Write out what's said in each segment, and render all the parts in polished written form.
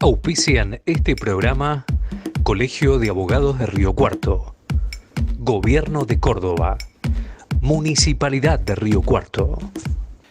Auspician este programa Colegio de Abogados de Río Cuarto, Gobierno de Córdoba, Municipalidad de Río Cuarto.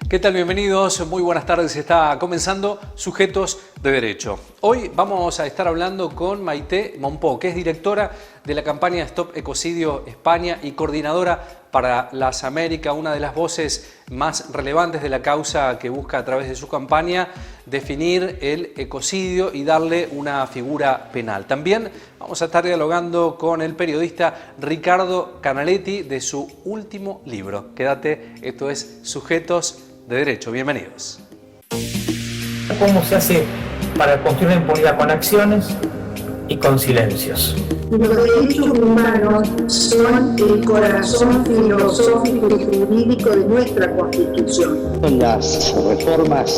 ¿Qué tal? Bienvenidos, muy buenas tardes. Está comenzando Sujetos de Derecho. Hoy vamos a estar hablando con Maite Mompó, que es directora de la campaña Stop Ecocidio España y coordinadora para las Américas, una de las voces más relevantes de la causa que busca a través de su campaña definir el ecocidio y darle una figura penal. También vamos a estar dialogando con el periodista Ricardo Canaletti de su último libro. Quédate, esto es Sujetos de Derecho. Bienvenidos. ¿Cómo se hace para construir una impunidad? Con acciones y con silencios. Los derechos humanos son el corazón filosófico y jurídico de nuestra Constitución. Las reformas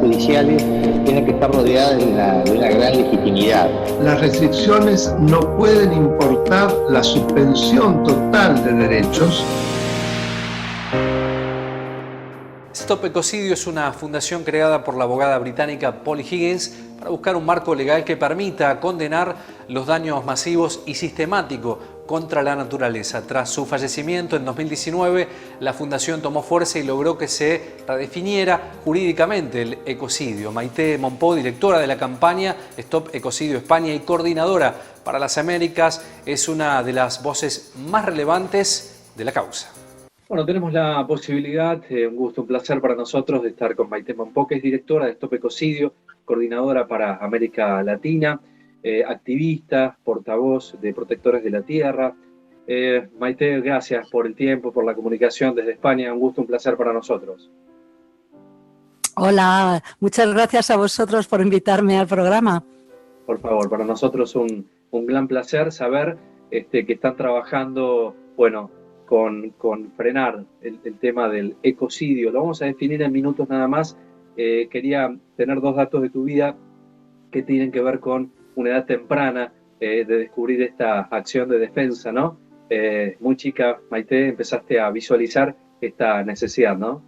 judiciales tienen que estar rodeadas de una gran legitimidad. Las restricciones no pueden importar la suspensión total de derechos. Stop Ecocidio es una fundación creada por la abogada británica Polly Higgins para buscar un marco legal que permita condenar los daños masivos y sistemáticos contra la naturaleza. Tras su fallecimiento en 2019, la fundación tomó fuerza y logró que se redefiniera jurídicamente el ecocidio. Maite Mompó, directora de la campaña Stop Ecocidio España y coordinadora para las Américas, es una de las voces más relevantes de la causa. Bueno, tenemos la posibilidad, un gusto, un placer para nosotros de estar con Maite Mompó, que es directora de Stop Ecocidio, coordinadora para América Latina, activista, portavoz de Protectores de la Tierra. Maite, gracias por el tiempo, por la comunicación desde España. Un gusto, un placer para nosotros. Hola, muchas gracias a vosotros por invitarme al programa. Por favor, para nosotros un gran placer saber que están trabajando, bueno, con frenar el tema del ecocidio. Lo vamos a definir en minutos nada más. Quería tener dos datos de tu vida que tienen que ver con una edad temprana de descubrir esta acción de defensa, ¿no? Muy chica, Maite, empezaste a visualizar esta necesidad, ¿no?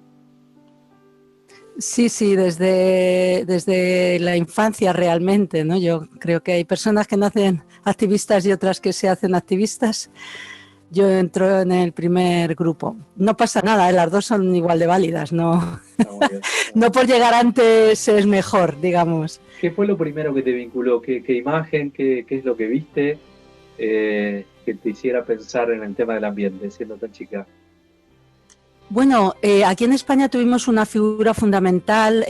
Sí, desde la infancia realmente, ¿no? Yo creo que hay personas que nacen activistas y otras que se hacen activistas. Yo entro en el primer grupo. No pasa nada, las dos son igual de válidas, no, no por llegar antes es mejor, digamos. ¿Qué fue lo primero que te vinculó? ¿Qué imagen? ¿Qué es lo que viste que te hiciera pensar en el tema del ambiente, siendo tan chica? Bueno, aquí en España tuvimos una figura fundamental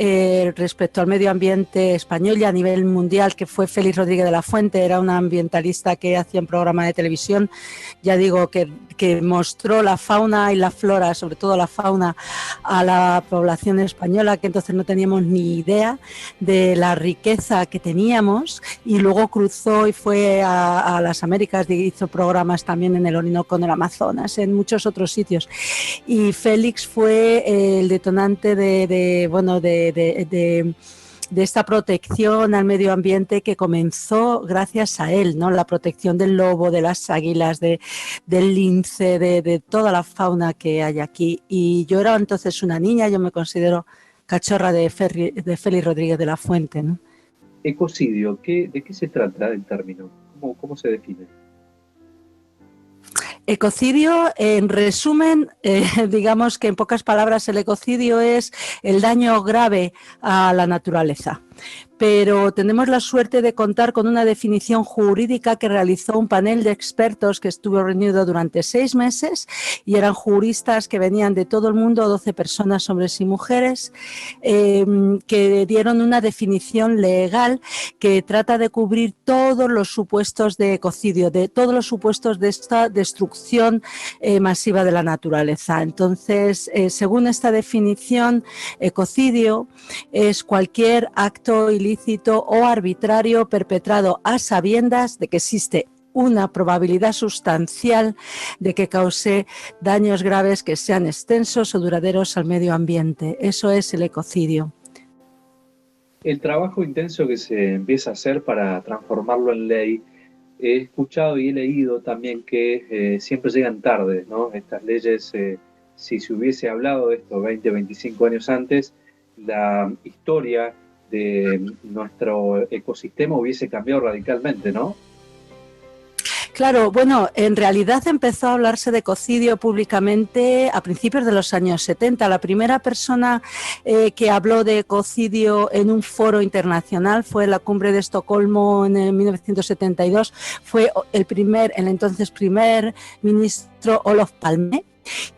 respecto al medio ambiente español y a nivel mundial, que fue Félix Rodríguez de la Fuente. Era una ambientalista que hacía un programa de televisión, ya digo, que mostró la fauna y la flora, sobre todo la fauna, a la población española, que entonces no teníamos ni idea de la riqueza que teníamos, y luego cruzó y fue a las Américas, hizo programas también en el Orinoco, en el Amazonas, en muchos otros sitios. Y Félix fue el detonante de esta protección al medio ambiente que comenzó gracias a él, ¿no? La protección del lobo, de las águilas, del lince, de toda la fauna que hay aquí. Y yo era entonces una niña, yo me considero cachorra de Félix Rodríguez de la Fuente, ¿no? Ecocidio, ¿de qué se trata el término? ¿Cómo se define? Ecocidio, en resumen, digamos que en pocas palabras el ecocidio es el daño grave a la naturaleza. Pero tenemos la suerte de contar con una definición jurídica que realizó un panel de expertos que estuvo reunido durante 6 meses y eran juristas que venían de todo el mundo, 12 personas, hombres y mujeres, que dieron una definición legal que trata de cubrir todos los supuestos de ecocidio, de todos los supuestos de esta destrucción masiva de la naturaleza. Entonces, según esta definición, ecocidio es cualquier acto ilícito o arbitrario perpetrado a sabiendas de que existe una probabilidad sustancial de que cause daños graves que sean extensos o duraderos al medio ambiente. Eso es el ecocidio. El trabajo intenso que se empieza a hacer para transformarlo en ley, he escuchado y he leído también que siempre llegan tarde, ¿no? Estas leyes, si se hubiese hablado de esto 20, 25 años antes, la historia de nuestro ecosistema hubiese cambiado radicalmente, ¿no? Claro, bueno, en realidad empezó a hablarse de ecocidio públicamente a principios de los años 70. La primera persona que habló de ecocidio en un foro internacional fue la Cumbre de Estocolmo en 1972. Fue el entonces primer ministro Olof Palme.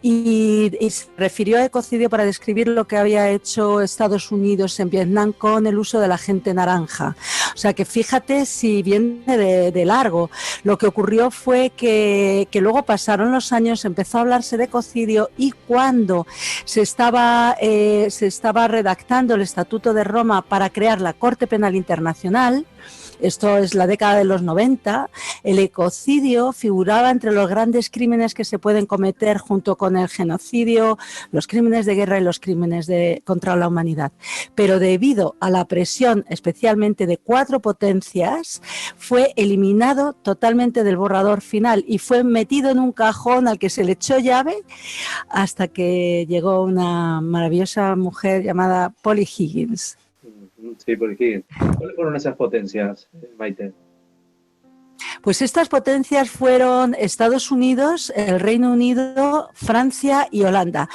Y se refirió a ecocidio para describir lo que había hecho Estados Unidos en Vietnam con el uso de la gente naranja. O sea que fíjate si viene de largo. Lo que ocurrió fue que luego pasaron los años, empezó a hablarse de ecocidio, y cuando se estaba redactando el Estatuto de Roma para crear la Corte Penal Internacional, esto es la década de los 90, el ecocidio figuraba entre los grandes crímenes que se pueden cometer junto con el genocidio, los crímenes de guerra y los crímenes contra la humanidad. Pero debido a la presión especialmente de 4 potencias, fue eliminado totalmente del borrador final y fue metido en un cajón al que se le echó llave hasta que llegó una maravillosa mujer llamada Polly Higgins. Sí, porque ¿cuáles fueron esas potencias, Maite? Pues estas potencias fueron Estados Unidos, el Reino Unido, Francia y Holanda.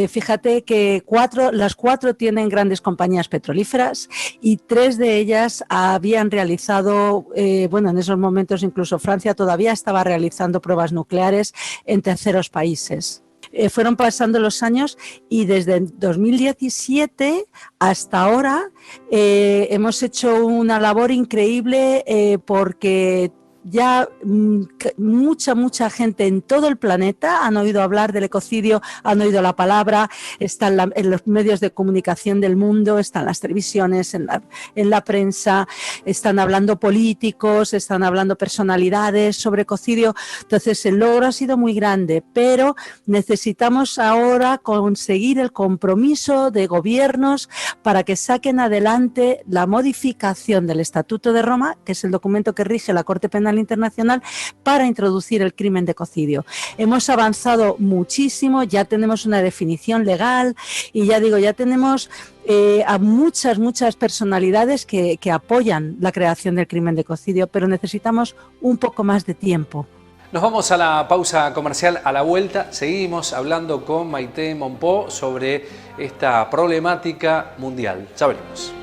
Fíjate que las 4 tienen grandes compañías petrolíferas y 3 de ellas habían realizado, en esos momentos incluso Francia todavía estaba realizando pruebas nucleares en terceros países. Fueron pasando los años y desde 2017 hasta ahora hemos hecho una labor increíble porque ya mucha gente en todo el planeta han oído hablar del ecocidio, han oído la palabra, está en los medios de comunicación del mundo, están en las televisiones, en la prensa, están hablando políticos, están hablando personalidades sobre ecocidio. Entonces el logro ha sido muy grande, pero necesitamos ahora conseguir el compromiso de gobiernos para que saquen adelante la modificación del Estatuto de Roma, que es el documento que rige la Corte Penal Internacional, para introducir el crimen de ecocidio. Hemos avanzado muchísimo, ya tenemos una definición legal y ya tenemos a muchas personalidades que apoyan la creación del crimen de ecocidio, pero necesitamos un poco más de tiempo. Nos vamos a la pausa comercial. A la vuelta seguimos hablando con Maite Monpó sobre esta problemática mundial. Ya veremos.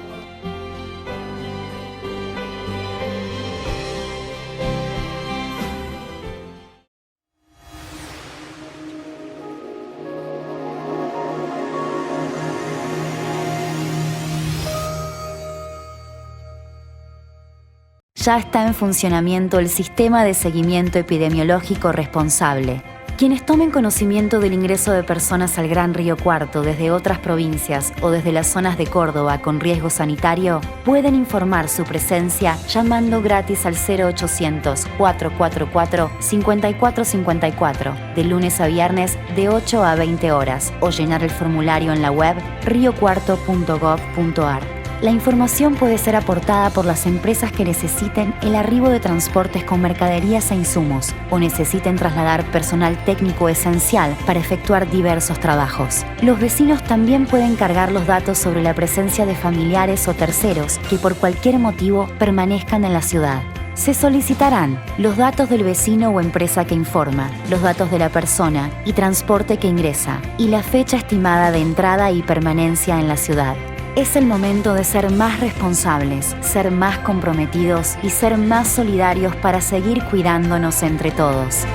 Ya está en funcionamiento el Sistema de Seguimiento Epidemiológico Responsable. Quienes tomen conocimiento del ingreso de personas al Gran Río Cuarto desde otras provincias o desde las zonas de Córdoba con riesgo sanitario pueden informar su presencia llamando gratis al 0800-444-5454 de lunes a viernes de 8 a 20 horas o llenar el formulario en la web riocuarto.gov.ar. La información puede ser aportada por las empresas que necesiten el arribo de transportes con mercaderías e insumos o necesiten trasladar personal técnico esencial para efectuar diversos trabajos. Los vecinos también pueden cargar los datos sobre la presencia de familiares o terceros que por cualquier motivo permanezcan en la ciudad. Se solicitarán los datos del vecino o empresa que informa, los datos de la persona y transporte que ingresa y la fecha estimada de entrada y permanencia en la ciudad. Es el momento de ser más responsables, ser más comprometidos y ser más solidarios para seguir cuidándonos entre todos.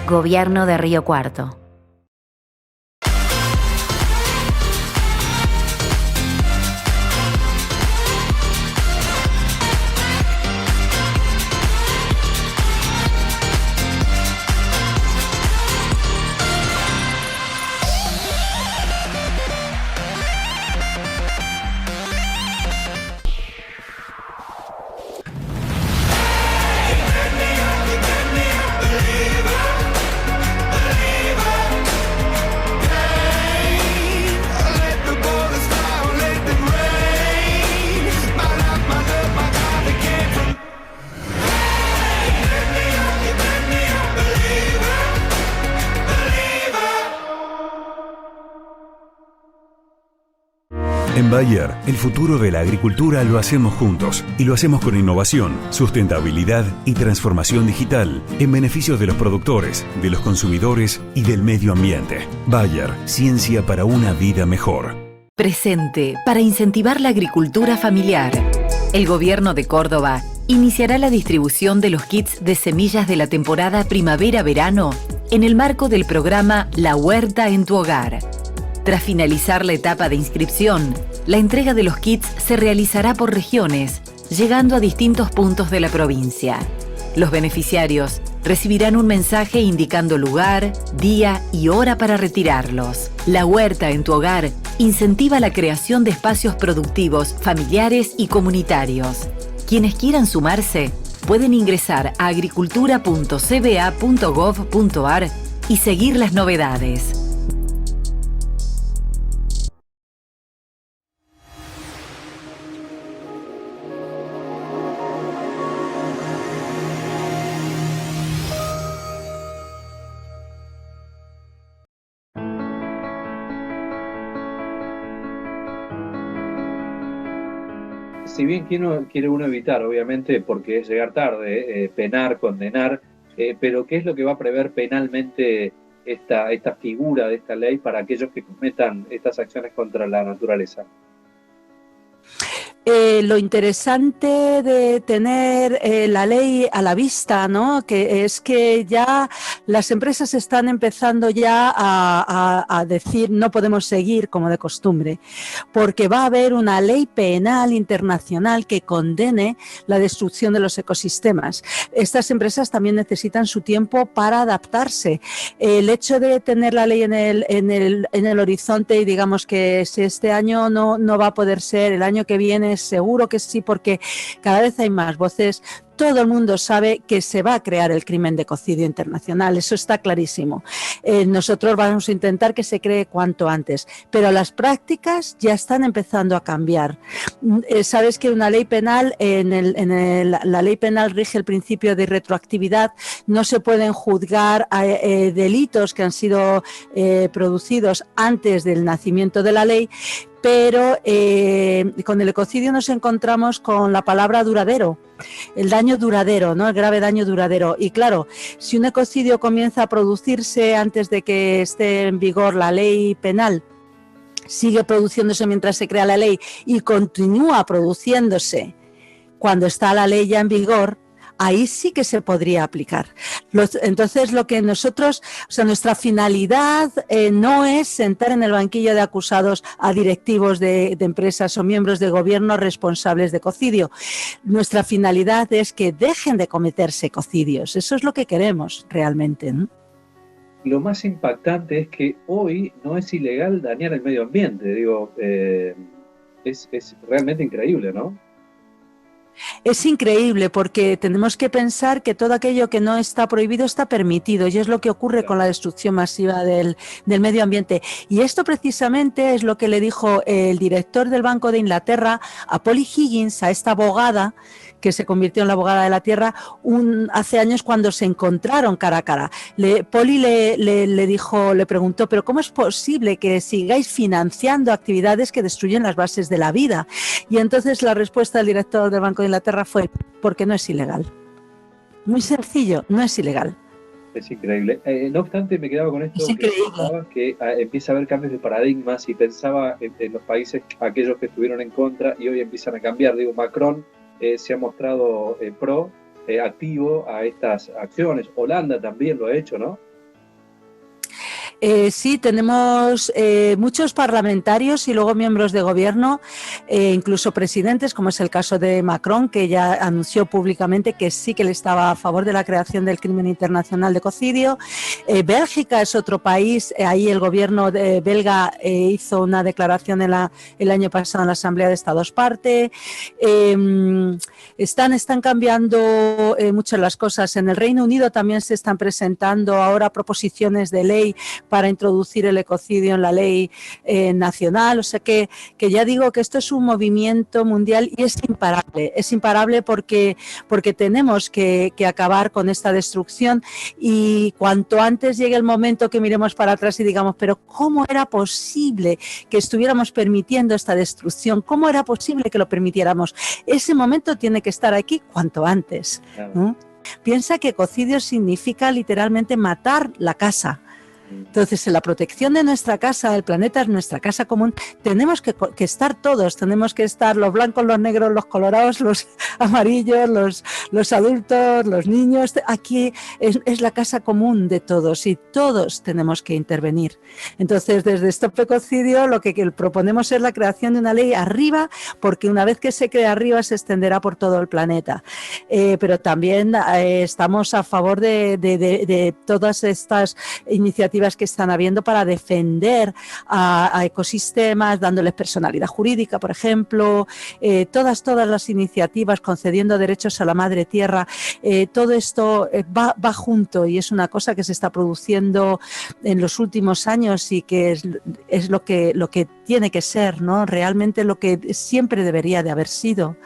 Gobierno de Río Cuarto. Believer, En Bayer, el futuro de la agricultura lo hacemos juntos y lo hacemos con innovación, sustentabilidad y transformación digital en beneficio de los productores, de los consumidores y del medio ambiente. Bayer, ciencia para una vida mejor. Presente para incentivar la agricultura familiar. El Gobierno de Córdoba iniciará la distribución de los kits de semillas de la temporada primavera-verano en el marco del programa La Huerta en tu Hogar. Tras finalizar la etapa de inscripción, la entrega de los kits se realizará por regiones, llegando a distintos puntos de la provincia. Los beneficiarios recibirán un mensaje indicando lugar, día y hora para retirarlos. La Huerta en tu Hogar incentiva la creación de espacios productivos, familiares y comunitarios. Quienes quieran sumarse pueden ingresar a agricultura.cba.gov.ar y seguir las novedades. Si bien quiere uno evitar, obviamente, porque es llegar tarde, penar, condenar, pero ¿qué es lo que va a prever penalmente esta figura de esta ley para aquellos que cometan estas acciones contra la naturaleza? Lo interesante de tener la ley a la vista, ¿no? Que es que ya las empresas están empezando ya a decir no podemos seguir como de costumbre, porque va a haber una ley penal internacional que condene la destrucción de los ecosistemas. Estas empresas también necesitan su tiempo para adaptarse. El hecho de tener la ley en el horizonte y digamos que si este año no va a poder ser, el año que viene seguro que sí, porque cada vez hay más voces. Todo el mundo sabe que se va a crear el crimen de ecocidio internacional, eso está clarísimo. Nosotros vamos a intentar que se cree cuanto antes, pero las prácticas ya están empezando a cambiar. Sabes que una ley penal, la ley penal rige el principio de retroactividad, no se pueden juzgar delitos que han sido producidos antes del nacimiento de la ley, pero con el ecocidio nos encontramos con la palabra duradero, el daño duradero, ¿no? El grave daño duradero. Y claro, si un ecocidio comienza a producirse antes de que esté en vigor la ley penal, sigue produciéndose mientras se crea la ley y continúa produciéndose cuando está la ley ya en vigor, ahí sí que se podría aplicar. Entonces, lo que nosotros, o sea, nuestra finalidad no es sentar en el banquillo de acusados a directivos de empresas o miembros de gobierno responsables de ecocidio. Nuestra finalidad es que dejen de cometerse ecocidios. Eso es lo que queremos realmente, ¿no? Lo más impactante es que hoy no es ilegal dañar el medio ambiente. Digo, es realmente increíble, ¿no? Es increíble porque tenemos que pensar que todo aquello que no está prohibido está permitido y es lo que ocurre con la destrucción masiva del medio ambiente. Y esto precisamente es lo que le dijo el director del Banco de Inglaterra a Polly Higgins, a esta abogada que se convirtió en la abogada de la tierra hace años cuando se encontraron cara a cara. Polly le preguntó, pero ¿cómo es posible que sigáis financiando actividades que destruyen las bases de la vida? Y entonces la respuesta del director del Banco de Inglaterra fue, porque no es ilegal. Muy sencillo, no es ilegal. Es increíble. No obstante, me quedaba con esto que empieza a haber cambios de paradigmas y pensaba en los países aquellos que estuvieron en contra y hoy empiezan a cambiar. Digo, Macron se ha mostrado activo a estas acciones. Holanda también lo ha hecho, ¿no? Sí, tenemos muchos parlamentarios y luego miembros de gobierno, incluso presidentes, como es el caso de Macron, que ya anunció públicamente que sí que le estaba a favor de la creación del crimen internacional de ecocidio. Bélgica es otro país, ahí el gobierno belga hizo una declaración el año pasado en la Asamblea de Estados Parte. Están cambiando mucho las cosas. En el Reino Unido también se están presentando ahora proposiciones de ley para introducir el ecocidio en la ley nacional. O sea que ya digo que esto es un movimiento mundial y es imparable porque tenemos que acabar con esta destrucción, y cuanto antes llegue el momento que miremos para atrás y digamos, pero ¿cómo era posible que estuviéramos permitiendo esta destrucción? ¿Cómo era posible que lo permitiéramos? Ese momento tiene que estar aquí cuanto antes. Claro. Piensa que ecocidio significa literalmente matar la casa. Entonces, en la protección de nuestra casa, el planeta es nuestra casa común, tenemos que estar todos, tenemos que estar los blancos, los negros, los colorados, los amarillos, los adultos, los niños. Aquí es la casa común de todos y todos tenemos que intervenir. Entonces, desde Stop Ecocidio lo que proponemos es la creación de una ley arriba, porque una vez que se crea arriba se extenderá por todo el planeta. Pero también estamos a favor de todas estas iniciativas que están habiendo para defender a ecosistemas, dándoles personalidad jurídica, por ejemplo, todas las iniciativas concediendo derechos a la madre tierra, todo esto va junto, y es una cosa que se está produciendo en los últimos años y que es lo que tiene que ser, ¿no? Realmente lo que siempre debería de haber sido.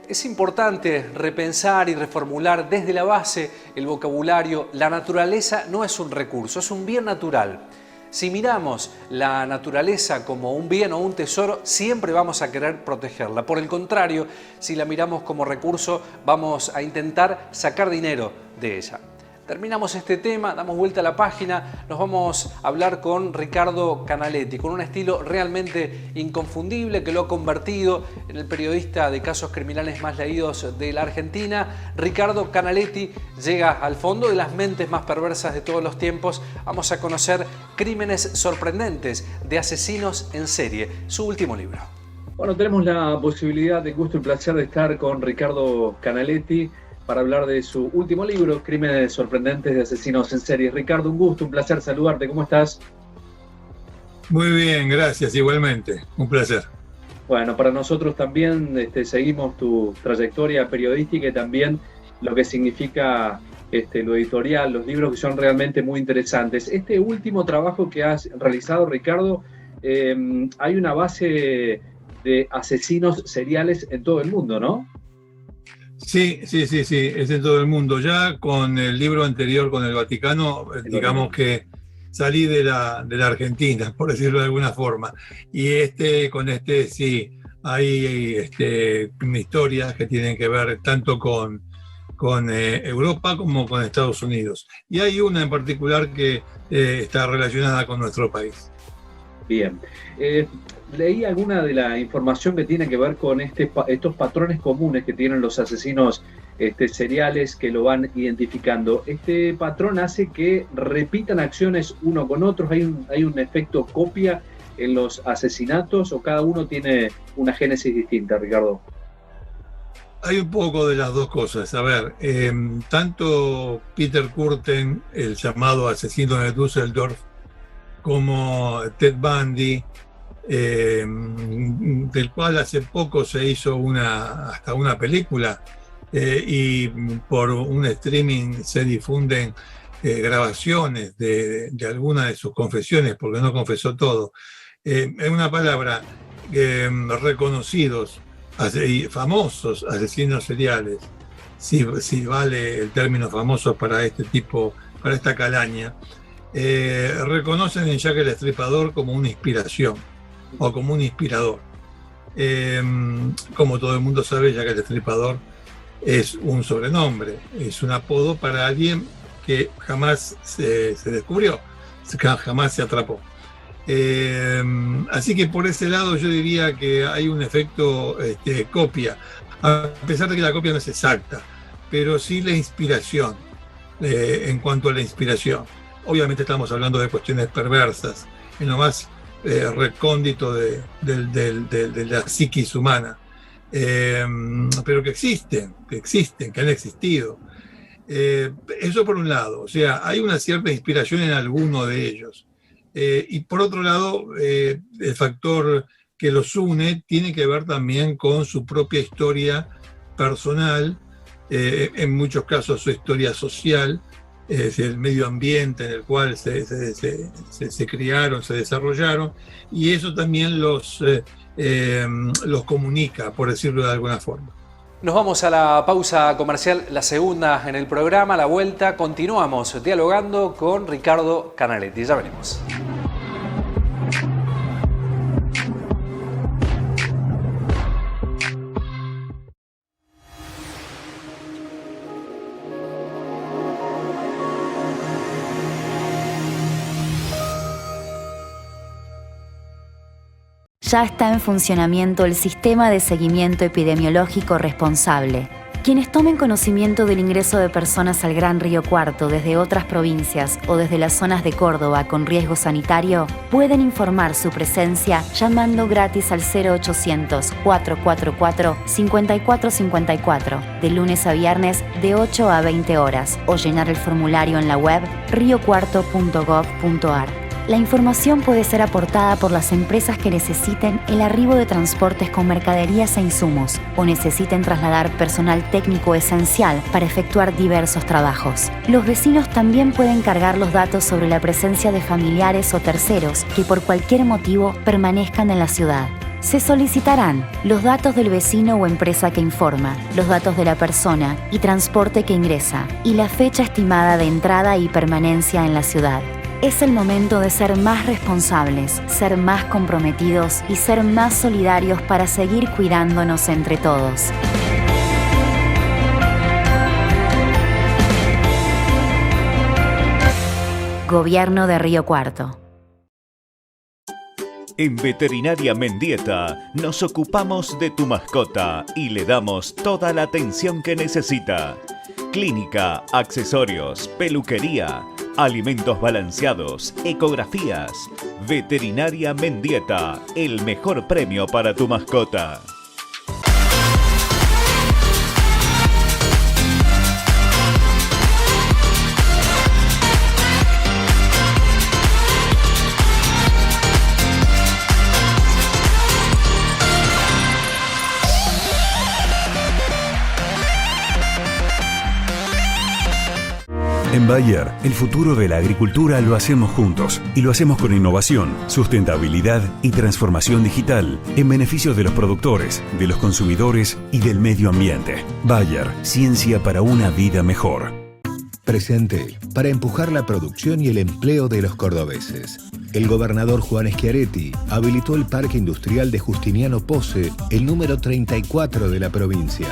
Es importante repensar y reformular desde la base el vocabulario. La naturaleza no es un recurso, es un bien natural. Si miramos la naturaleza como un bien o un tesoro, siempre vamos a querer protegerla. Por el contrario, si la miramos como recurso, vamos a intentar sacar dinero de ella. Terminamos este tema, damos vuelta a la página, nos vamos a hablar con Ricardo Canaletti, con un estilo realmente inconfundible que lo ha convertido en el periodista de casos criminales más leídos de la Argentina. Ricardo Canaletti llega al fondo de las mentes más perversas de todos los tiempos. Vamos a conocer crímenes sorprendentes de asesinos en serie, su último libro. Bueno, tenemos la posibilidad, el gusto y el placer de estar con Ricardo Canaletti para hablar de su último libro, Crímenes sorprendentes de asesinos en serie. Ricardo, un gusto, un placer saludarte. ¿Cómo estás? Muy bien, gracias, igualmente. Un placer. Bueno, para nosotros también seguimos tu trayectoria periodística y también lo que significa lo editorial, los libros que son realmente muy interesantes. Este último trabajo que has realizado, Ricardo, hay una base de asesinos seriales en todo el mundo, ¿no? Sí, es en todo el mundo. Ya con el libro anterior, con el Vaticano, digamos que salí de la Argentina, por decirlo de alguna forma. Y con este sí, hay historias que tienen que ver tanto con Europa como con Estados Unidos. Y hay una en particular que está relacionada con nuestro país. Bien. Leí alguna de la información que tiene que ver con estos patrones comunes que tienen los asesinos seriales que lo van identificando. ¿Este patrón hace que repitan acciones uno con otros? ¿Hay un efecto copia en los asesinatos o cada uno tiene una génesis distinta, Ricardo? Hay un poco de las dos cosas. A ver, tanto Peter Kürten, el llamado asesino de Düsseldorf, como Ted Bundy, del cual hace poco se hizo hasta una película, y por un streaming se difunden grabaciones de algunas de sus confesiones, porque no confesó todo. En una palabra, reconocidos y famosos asesinos seriales, si vale el término famoso para este tipo, para esta calaña, reconocen en Jack el Destripador como una inspiración o como un inspirador. Como todo el mundo sabe, Jack el Destripador es un sobrenombre, es un apodo para alguien que jamás se descubrió, jamás se atrapó. Así que por ese lado yo diría que hay un efecto copia, a pesar de que la copia no es exacta, pero sí la inspiración. En cuanto a la inspiración, obviamente estamos hablando de cuestiones perversas, en lo más recóndito de la psiquis humana, pero que existen, que han existido. Eso por un lado, o sea, hay una cierta inspiración en alguno de ellos. Y por otro lado, el factor que los une tiene que ver también con su propia historia personal, en muchos casos su historia social, el medio ambiente en el cual se criaron, se desarrollaron, y eso también los comunica, por decirlo de alguna forma. Nos vamos a la pausa comercial, la segunda en el programa. A la vuelta continuamos dialogando con Ricardo Canaletti. Ya venimos. Ya está en funcionamiento el sistema de seguimiento epidemiológico responsable. Quienes tomen conocimiento del ingreso de personas al Gran Río Cuarto desde otras provincias o desde las zonas de Córdoba con riesgo sanitario pueden informar su presencia llamando gratis al 0800-444-5454 de lunes a viernes de 8 a 20 horas o llenar el formulario en la web riocuarto.gov.ar. La información puede ser aportada por las empresas que necesiten el arribo de transportes con mercaderías e insumos o necesiten trasladar personal técnico esencial para efectuar diversos trabajos. Los vecinos también pueden cargar los datos sobre la presencia de familiares o terceros que por cualquier motivo permanezcan en la ciudad. Se solicitarán los datos del vecino o empresa que informa, los datos de la persona y transporte que ingresa y la fecha estimada de entrada y permanencia en la ciudad. Es el momento de ser más responsables, ser más comprometidos y ser más solidarios para seguir cuidándonos entre todos. Gobierno de Río Cuarto. En Veterinaria Mendieta nos ocupamos de tu mascota y le damos toda la atención que necesita. Clínica, accesorios, peluquería, alimentos balanceados, ecografías. Veterinaria Mendieta, el mejor premio para tu mascota. En Bayer, el futuro de la agricultura lo hacemos juntos y lo hacemos con innovación, sustentabilidad y transformación digital en beneficio de los productores, de los consumidores y del medio ambiente. Bayer, ciencia para una vida mejor. Presente para empujar la producción y el empleo de los cordobeses. El gobernador Juan Schiaretti habilitó el Parque Industrial de Justiniano Posse, el número 34 de la provincia,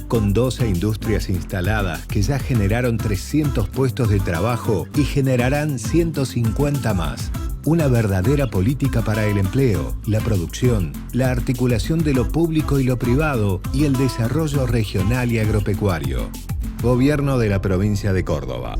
con 12 industrias instaladas que ya generaron 300 puestos de trabajo y generarán 150 más. Una verdadera política para el empleo, la producción, la articulación de lo público y lo privado y el desarrollo regional y agropecuario. Gobierno de la provincia de Córdoba.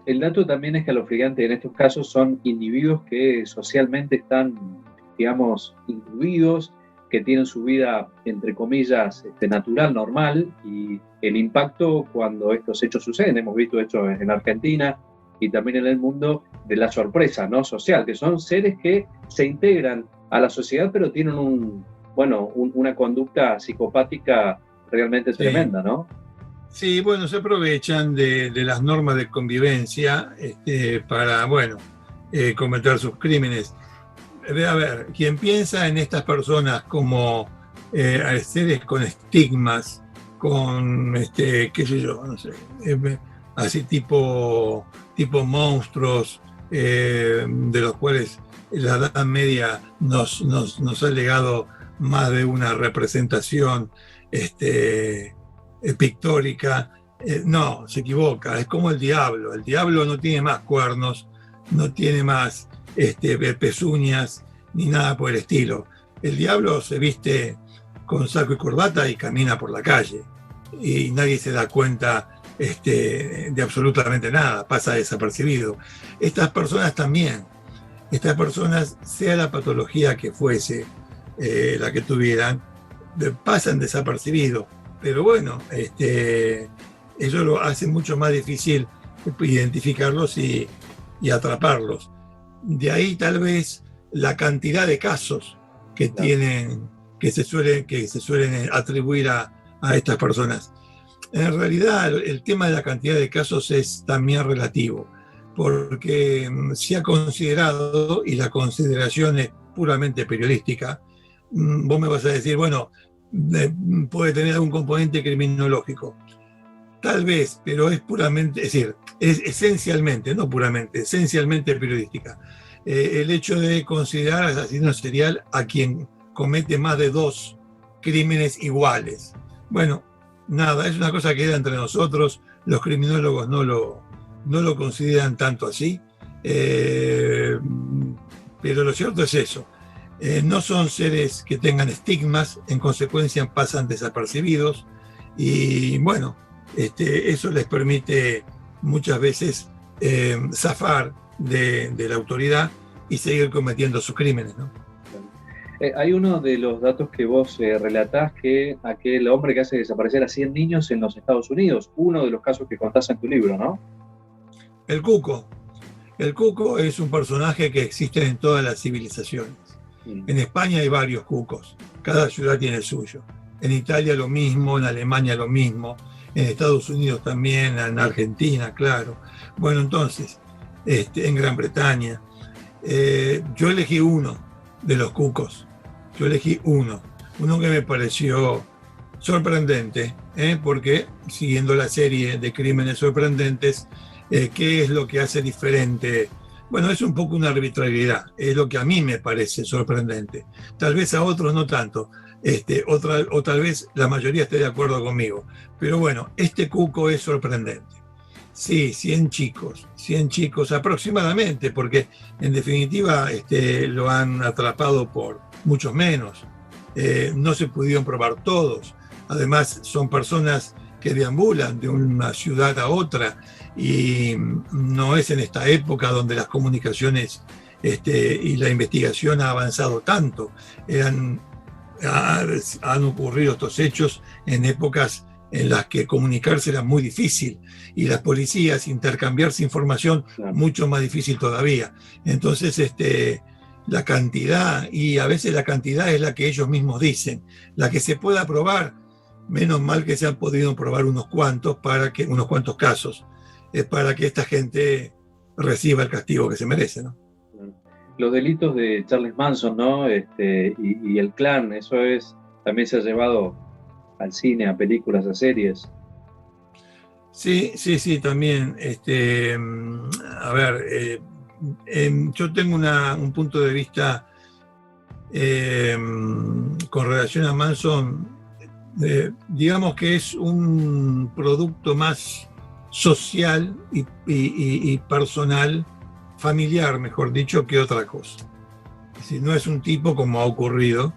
El dato también escalofriante en estos casos son individuos que socialmente están, digamos, incluidos, que tienen su vida, entre comillas, natural, normal, y el impacto cuando estos hechos suceden, hemos visto hechos en Argentina y también en el mundo, de la sorpresa, ¿no?, social, que son seres que se integran a la sociedad pero tienen una conducta psicopática realmente tremenda, ¿no? Sí, bueno, se aprovechan de las normas de convivencia para, cometer sus crímenes. A ver, quien piensa en estas personas como seres con estigmas, con, qué sé yo, no sé, así tipo monstruos, de los cuales la Edad Media nos ha legado más de una representación pictórica, no, se equivoca, es como el diablo no tiene más cuernos, no tiene más pezuñas, ni nada por el estilo. El diablo se viste con saco y corbata y camina por la calle, y nadie se da cuenta de absolutamente nada, pasa desapercibido. Estas personas también, sea la patología que fuese, la que tuvieran, pasan desapercibido. pero bueno, eso lo hace mucho más difícil identificarlos y atraparlos. De ahí tal vez la cantidad de casos que tienen, que se suelen atribuir a estas personas. En realidad, el tema de la cantidad de casos es también relativo, porque se ha considerado, y la consideración es puramente periodística, vos me vas a decir, bueno, puede tener algún componente criminológico. Tal vez, pero es puramente, es decir, es esencialmente, no puramente, esencialmente periodística. El hecho de considerar asesino serial a quien comete más de 2 crímenes iguales. Bueno, nada, es una cosa que queda entre nosotros, los criminólogos no lo consideran tanto así, pero lo cierto es eso. No son seres que tengan estigmas, en consecuencia pasan desapercibidos y bueno, eso les permite muchas veces zafar de la autoridad y seguir cometiendo sus crímenes, ¿no? Hay uno de los datos que vos relatás, que aquel hombre que hace desaparecer a 100 niños en los Estados Unidos, uno de los casos que contás en tu libro, ¿no? El Cuco. El Cuco es un personaje que existe en todas las civilizaciones. En España hay varios cucos, cada ciudad tiene el suyo. En Italia lo mismo, en Alemania lo mismo, en Estados Unidos también, en Argentina, claro. Bueno, entonces, en Gran Bretaña. Yo elegí uno de los cucos. Yo elegí uno que me pareció sorprendente, porque siguiendo la serie de crímenes sorprendentes, ¿qué es lo que hace diferente? Bueno, es un poco una arbitrariedad, es lo que a mí me parece sorprendente. Tal vez a otros no tanto, o tal vez la mayoría esté de acuerdo conmigo. Pero bueno, este cuco es sorprendente. Sí, 100 chicos aproximadamente, porque en definitiva lo han atrapado por muchos menos. No se pudieron probar todos. Además, son personas que deambulan de una ciudad a otra y no es en esta época donde las comunicaciones y la investigación ha avanzado tanto. Han ocurrido estos hechos en épocas en las que comunicarse era muy difícil y las policías intercambiarse información mucho más difícil todavía. Entonces, la cantidad, y a veces la cantidad es la que ellos mismos dicen, la que se pueda probar, menos mal que se han podido probar unos cuantos casos, para que esta gente reciba el castigo que se merece, ¿no? Los delitos de Charles Manson, ¿no? Y el clan, eso también se ha llevado al cine, a películas, a series. Sí, también. A ver, yo tengo un punto de vista con relación a Manson, digamos que es un producto más social y personal, familiar, mejor dicho, que otra cosa. Es decir, no es un tipo, como ha ocurrido,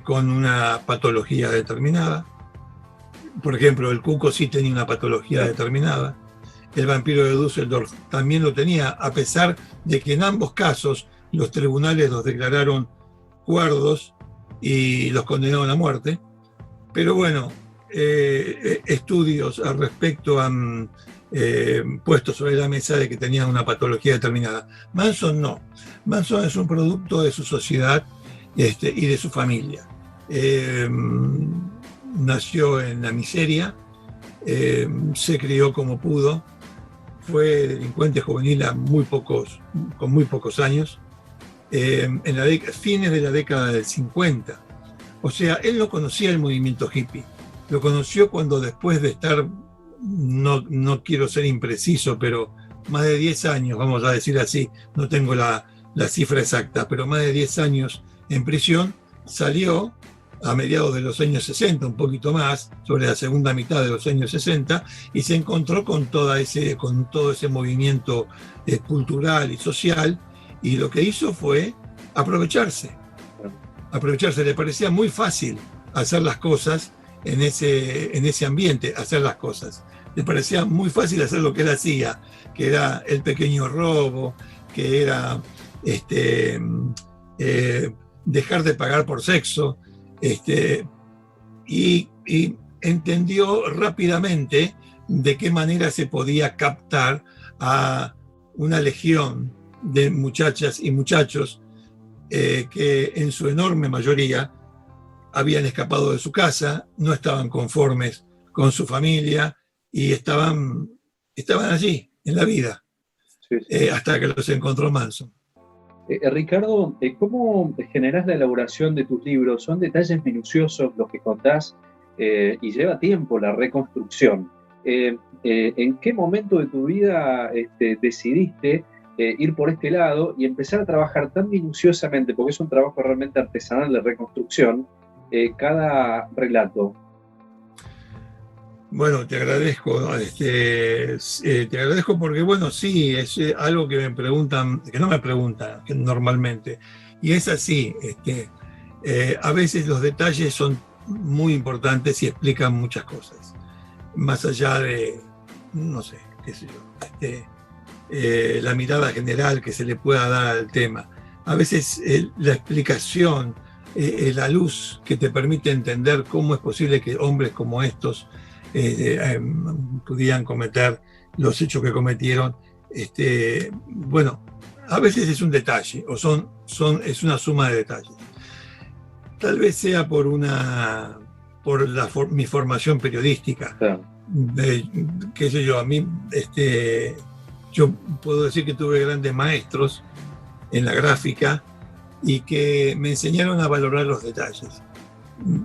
con una patología determinada. Por ejemplo, el Cuco sí tenía una patología determinada. El vampiro de Düsseldorf también lo tenía, a pesar de que en ambos casos los tribunales los declararon cuerdos y los condenaron a muerte. Pero bueno, estudios al respecto han puesto sobre la mesa de que tenían una patología determinada. Manson no. Manson es un producto de su sociedad y de su familia. Nació en la miseria, se crió como pudo, fue delincuente juvenil con muy pocos años, en fines de la década del 50. O sea, él no conocía el movimiento hippie, lo conoció cuando después de estar, no quiero ser impreciso, pero más de 10 años, vamos a decir así, no tengo la cifra exacta, pero más de 10 años en prisión, salió a mediados de los años 60, un poquito más, sobre la segunda mitad de los años 60, y se encontró con todo ese movimiento cultural y social, y lo que hizo fue aprovecharse. Le parecía muy fácil hacer las cosas en ese ambiente, hacer las cosas. Le parecía muy fácil hacer lo que él hacía, que era el pequeño robo, que era dejar de pagar por sexo, y entendió rápidamente de qué manera se podía captar a una legión de muchachas y muchachos que en su enorme mayoría habían escapado de su casa, no estaban conformes con su familia y estaban allí, en la vida, hasta que los encontró Manson. Ricardo, ¿cómo generás la elaboración de tus libros? Son detalles minuciosos los que contás y lleva tiempo la reconstrucción. ¿En qué momento de tu vida decidiste ir por este lado y empezar a trabajar tan minuciosamente, porque es un trabajo realmente artesanal de reconstrucción, cada relato? Bueno, te agradezco, te agradezco porque, bueno, sí, es algo que me preguntan, que no me preguntan normalmente, y es así, a veces los detalles son muy importantes y explican muchas cosas, más allá de, no sé, qué sé yo, la mirada general que se le pueda dar al tema. A veces la explicación, la luz que te permite entender cómo es posible que hombres como estos pudieran cometer los hechos que cometieron, bueno, a veces es un detalle, o es una suma de detalles. Tal vez sea por mi formación periodística. Claro. Qué sé yo, a mí, yo puedo decir que tuve grandes maestros en la gráfica y que me enseñaron a valorar los detalles.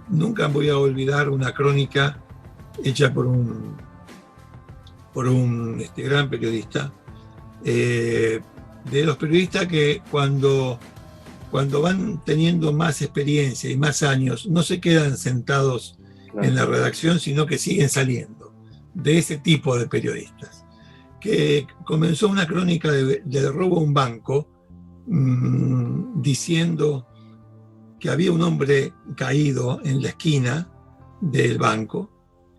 Nunca voy a olvidar una crónica hecha por un gran periodista, de los periodistas que cuando van teniendo más experiencia y más años, no se quedan sentados en la redacción, sino que siguen saliendo, de ese tipo de periodistas, que comenzó una crónica de robo a un banco, diciendo que había un hombre caído en la esquina del banco,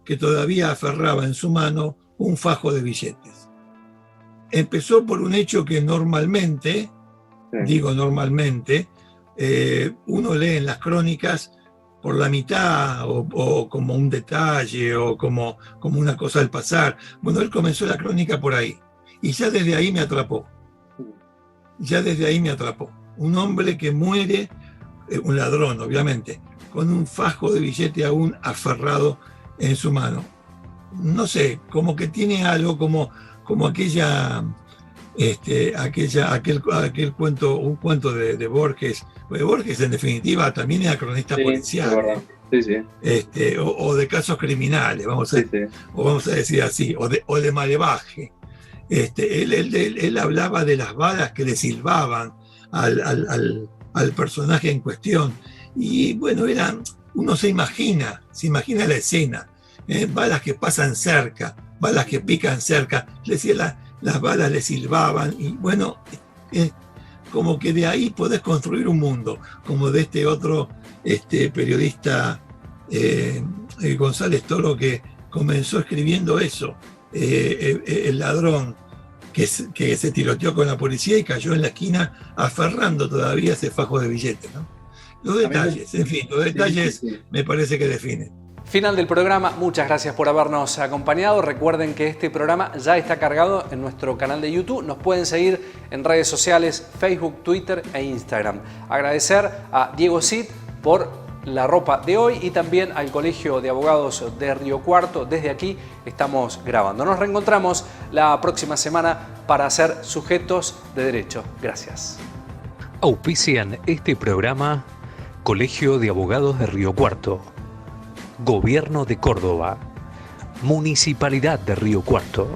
que todavía aferraba en su mano un fajo de billetes. Empezó por un hecho que normalmente, digo normalmente, uno lee en las crónicas por la mitad o como un detalle o como una cosa al pasar. Bueno, él comenzó la crónica por ahí y ya desde ahí me atrapó. Un hombre que muere, un ladrón obviamente, con un fajo de billete aún aferrado en su mano. No sé, como que tiene algo como aquel cuento, un cuento de Borges. Borges en definitiva también era cronista policial. Sí. O de casos criminales, vamos a decir así, o de malevaje. Él hablaba de las balas que le silbaban al personaje en cuestión. Y bueno, uno se imagina la escena, balas que pasan cerca, balas que pican cerca, las balas le silbaban, y bueno, como que de ahí podés construir un mundo, como de este otro periodista González Toro, que comenzó escribiendo eso, el ladrón que se tiroteó con la policía y cayó en la esquina aferrando todavía ese fajo de billetes, ¿no? Los detalles, en fin, los detalles me parece que definen. Final del programa, muchas gracias por habernos acompañado. Recuerden que este programa ya está cargado en nuestro canal de YouTube. Nos pueden seguir en redes sociales, Facebook, Twitter e Instagram. Agradecer a Diego Cid por la ropa de hoy y también al Colegio de Abogados de Río Cuarto. Desde aquí estamos grabando. Nos reencontramos la próxima semana para ser sujetos de derecho. Gracias. Auspician este programa Colegio de Abogados de Río Cuarto, Gobierno de Córdoba, Municipalidad de Río Cuarto.